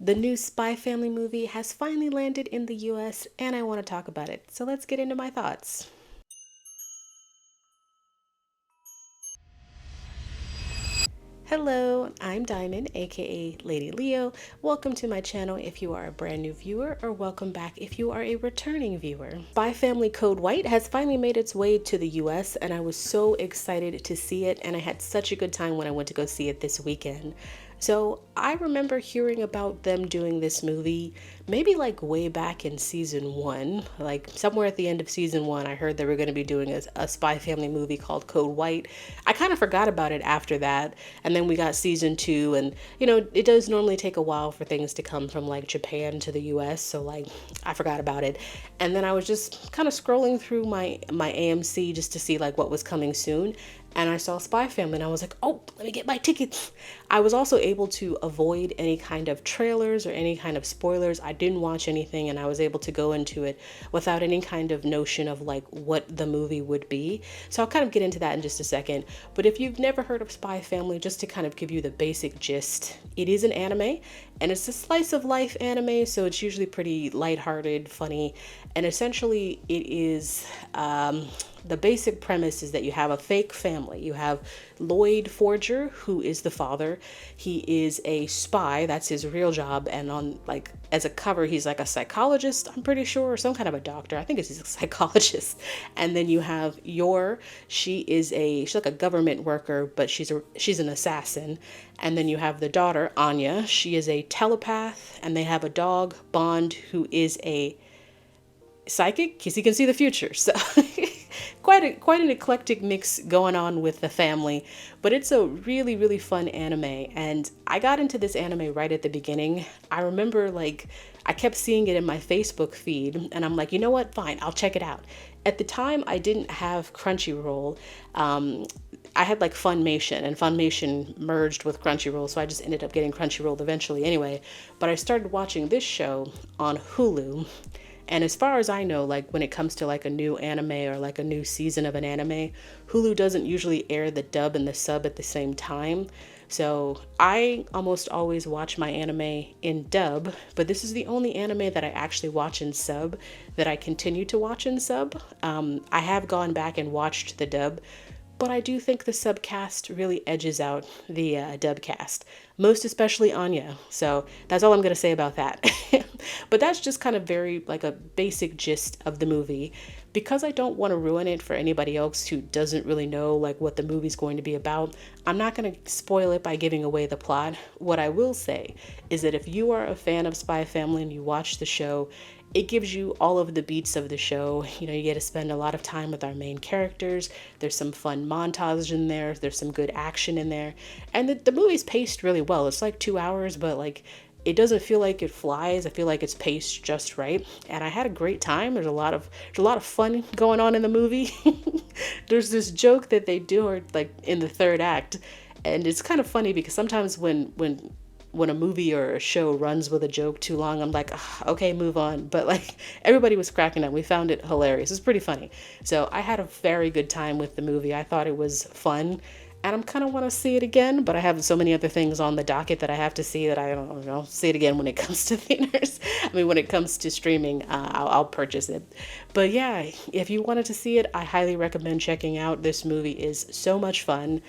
The new Spy Family movie has finally landed in the US and I want to talk about it. So let's get into my thoughts. Hello, I'm Diamond, aka Lady Leo. Welcome to my channel if you are a brand new viewer, or welcome back if you are a returning viewer. Spy Family Code White has finally made its way to the US, and I was so excited to see it, and I had such a good time when I went to go see it this weekend. So I remember hearing about them doing this movie maybe like way back in season one, like somewhere at the end of season one, I heard they were going to be doing a Spy Family movie called Code White. I kind of forgot about it after that. And then we got season two, and it does normally take a while for things to come from like Japan to the US. So like I forgot about it. And then I was just kind of scrolling through my AMC just to see like what was coming soon, and I saw Spy Family and I was like, oh, let me get my tickets. I was also able to avoid any kind of trailers or any kind of spoilers. I didn't watch anything, and I was able to go into it without any kind of notion of like what the movie would be. So I'll kind of get into that in just a second. But if you've never heard of Spy Family, just to kind of give you the basic gist, it is an anime, and it's a slice of life anime, so it's usually pretty lighthearted, funny, and essentially it is the basic premise is that you have a fake family. You have Lloyd Forger, who is the father. He is a spy. That's his real job. And on like as a cover, he's like a psychologist, I'm pretty sure, or some kind of a doctor. I think he's a psychologist. And then you have Yor. She's like a government worker, but she's an assassin. And then you have the daughter, Anya. She is a telepath, and they have a dog, Bond, who is a psychic because he can see the future. So quite an eclectic mix going on with the family, but it's a really fun anime. And I got into this anime right at the beginning. I remember like I kept seeing it in my Facebook feed, and I'm like, you know what, fine, I'll check it out. At the time I didn't have Crunchyroll. I had like Funimation, and Funimation merged with Crunchyroll, so I just ended up getting Crunchyroll eventually anyway. But I started watching this show on Hulu. And as far as I know, like when it comes to like a new anime or like a new season of an anime, Hulu doesn't usually air the dub and the sub at the same time. So I almost always watch my anime in dub, but this is the only anime that I actually watch in sub that I continue to watch in sub. I have gone back and watched the dub, but I do think the subcast really edges out the dubcast, most especially Anya. So that's all I'm going to say about that. But that's just kind of very like a basic gist of the movie. Because I don't want to ruin it for anybody else who doesn't really know like what the movie's going to be about, I'm not going to spoil it by giving away the plot. What I will say is that if you are a fan of Spy Family and you watch the show, it gives you all of the beats of the show. You get to spend a lot of time with our main characters. There's some fun montage in there. There's some good action in there. And the movie's paced really well. It's like 2 hours, but like it doesn't feel like it flies. I feel like it's paced just right. And I had a great time. There's a lot of fun going on in the movie. There's this joke that they do or like in the third act. And it's kind of funny because sometimes when a movie or a show runs with a joke too long, I'm like, "Ugh, okay, move on." But like everybody was cracking up. We found it hilarious. It's pretty funny. So I had a very good time with the movie. I thought it was fun. And I'm kind of want to see it again, but I have so many other things on the docket that I have to see that I don't know, see it again when it comes to theaters. I mean, when it comes to streaming, I'll purchase it. But yeah, if you wanted to see it, I highly recommend checking out. This movie is so much fun.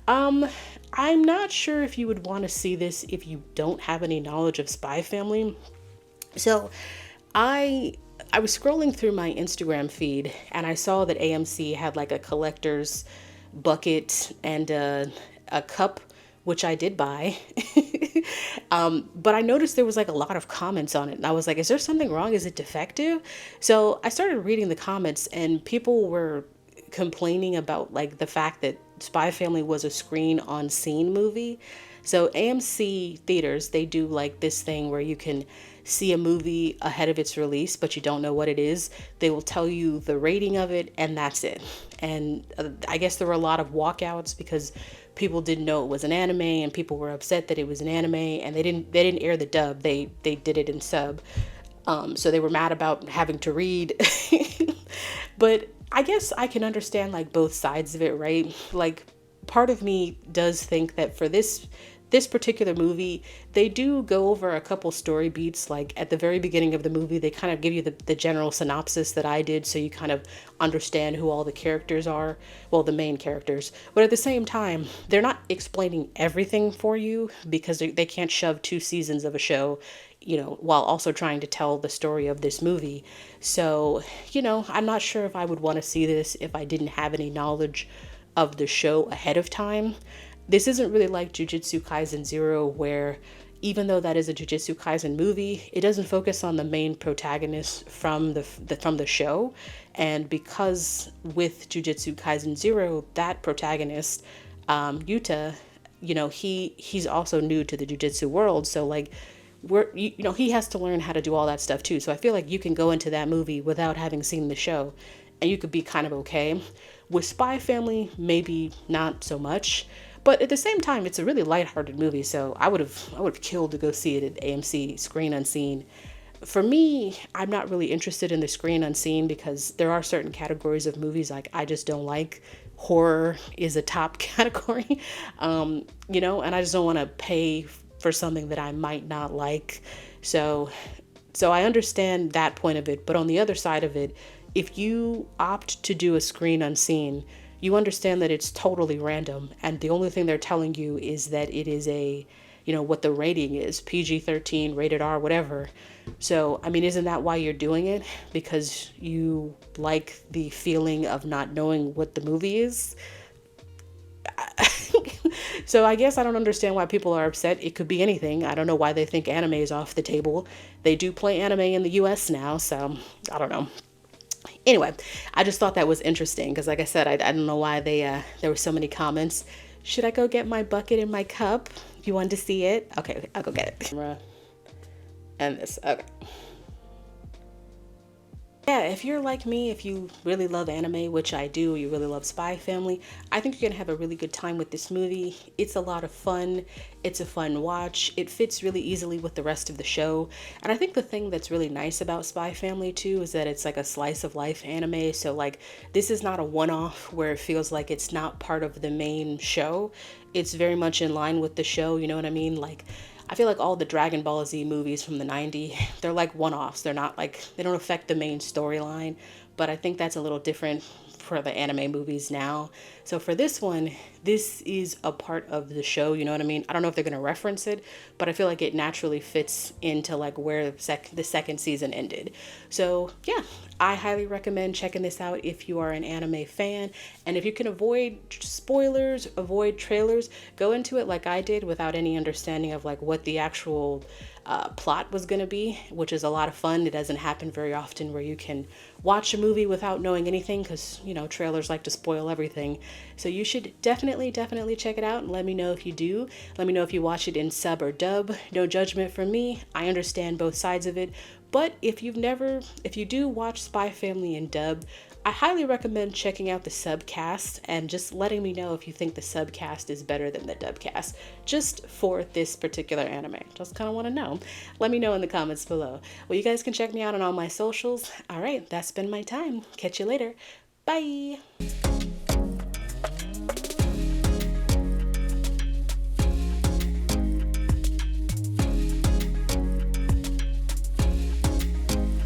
I'm not sure if you would want to see this if you don't have any knowledge of Spy Family. So I was scrolling through my Instagram feed and I saw that AMC had like a collector's bucket and a cup, which I did buy. But I noticed there was like a lot of comments on it, and I was like, is there something wrong? Is it defective? So I started reading the comments, and people were complaining about like the fact that Spy Family was a screen on scene movie. So AMC theaters, they do like this thing where you can see a movie ahead of its release, but you don't know what it is. They will tell you the rating of it, and that's it. And I guess there were a lot of walkouts because people didn't know it was an anime, and people were upset that it was an anime, and they didn't air the dub. They did it in sub. So they were mad about having to read. But I guess I can understand like both sides of it, right? Like part of me does think that for this this particular movie, they do go over a couple story beats. Like at the very beginning of the movie, they kind of give you the general synopsis that I did, so you kind of understand who all the characters are. Well, the main characters. But at the same time, they're not explaining everything for you because they can't shove 2 seasons of a show, while also trying to tell the story of this movie. So, I'm not sure if I would want to see this if I didn't have any knowledge of the show ahead of time. This isn't really like Jujutsu Kaisen 0, where even though that is a Jujutsu Kaisen movie, it doesn't focus on the main protagonist from the show. And because with Jujutsu Kaisen 0, that protagonist, Yuta, he's also new to the Jujutsu world, so like he has to learn how to do all that stuff too. So I feel like you can go into that movie without having seen the show and you could be kind of okay. With Spy Family, maybe not so much. But at the same time, it's a really lighthearted movie, so I would have killed to go see it at AMC Screen Unseen. For me, I'm not really interested in the Screen Unseen because there are certain categories of movies like I just don't like. Horror is a top category, and I just don't want to pay for something that I might not like. So I understand that point of it, but on the other side of it, if you opt to do a Screen Unseen, you understand that it's totally random, and the only thing they're telling you is that it is what the rating is, PG-13, rated R, whatever. So, I mean, isn't that why you're doing it? Because you like the feeling of not knowing what the movie is? So I guess I don't understand why people are upset. It could be anything. I don't know why they think anime is off the table. They do play anime in the US now, so I don't know. Anyway, I just thought that was interesting because, like I said, I don't know why there were so many comments. Should I go get my bucket and my cup? You wanted to see it? Okay, I'll go get it. And this, okay. Yeah, if you're like me, if you really love anime, which I do, you really love Spy Family, I think you're going to have a really good time with this movie. It's a lot of fun. It's a fun watch. It fits really easily with the rest of the show. And I think the thing that's really nice about Spy Family too is that it's like a slice of life anime. So like this is not a one-off where it feels like it's not part of the main show. It's very much in line with the show, you know what I mean? Like I feel like all the Dragon Ball Z movies from the 90s, they're like one-offs. They're not like, they don't affect the main storyline, but I think that's a little different for the anime movies now. So for this one, this is a part of the show, you know what I mean? I don't know if they're going to reference it, but I feel like it naturally fits into like where the second season ended. So yeah, I highly recommend checking this out if you are an anime fan. And if you can avoid spoilers, avoid trailers, go into it like I did without any understanding of like what the actual plot was going to be, which is a lot of fun. It doesn't happen very often where you can watch a movie without knowing anything because, trailers like to spoil everything. So you should definitely check it out and let me know if you do. Let me know if you watch it in sub or dub. No judgment from me. I understand both sides of it. But if you do watch Spy Family in dub, I highly recommend checking out the subcast and just letting me know if you think the subcast is better than the dubcast, just for this particular anime. Just kind of want to know. Let me know in the comments below. Well, you guys can check me out on all my socials. All right, that's been my time. Catch you later. Bye.